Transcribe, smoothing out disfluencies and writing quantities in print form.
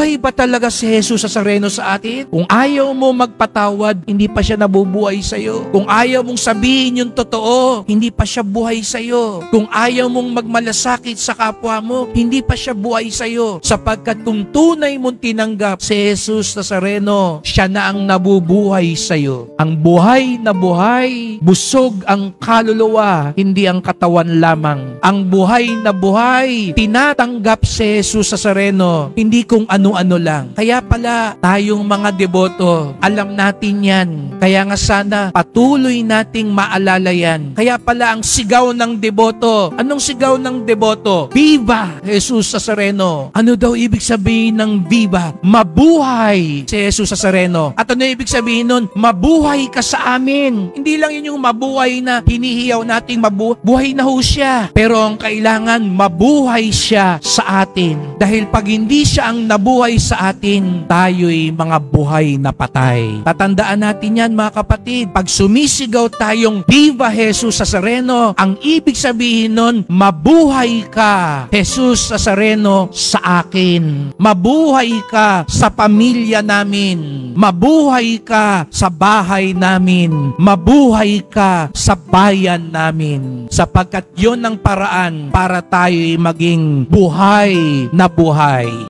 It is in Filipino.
Buhay ba talaga si Jesus Nazareno sa atin? Kung ayaw mo magpatawad, hindi pa siya nabubuhay sa'yo. Kung ayaw mong sabihin yung totoo, hindi pa siya buhay sa'yo. Kung ayaw mong magmalasakit sa kapwa mo, hindi pa siya buhay sa'yo. Sapagkat kung tunay mong tinanggap si Jesus Nazareno, siya na ang nabubuhay sa'yo. Ang buhay na buhay, busog ang kaluluwa, hindi ang katawan lamang. Ang buhay na buhay, tinatanggap si Jesus Nazareno, hindi kung ano-ano lang. Kaya pala, tayong mga deboto, alam natin yan. Kaya nga sana, patuloy nating maalala yan. Kaya pala ang sigaw ng deboto. Anong sigaw ng deboto? Viva Jesus Nazareno. Ano daw ibig sabihin ng viva? Mabuhay si Jesus Nazareno. At ano ibig sabihin nun? Mabuhay ka sa amin. Hindi lang yun yung mabuhay na hinihiyaw nating buhay na ho siya. Pero ang kailangan, mabuhay siya sa atin. Dahil pag hindi siya ang nabuhay sa atin, tayo'y mga buhay na patay. Tatandaan natin yan mga kapatid. Pag sumisigaw tayong Viva Jesus Nazareno, ang ibig sabihin nun, mabuhay ka, Jesus Nazareno, sa akin. Mabuhay ka sa pamilya namin. Mabuhay ka sa bahay namin. Mabuhay ka sa bayan namin. Sapagkat yun ang paraan para tayo'y maging buhay na buhay.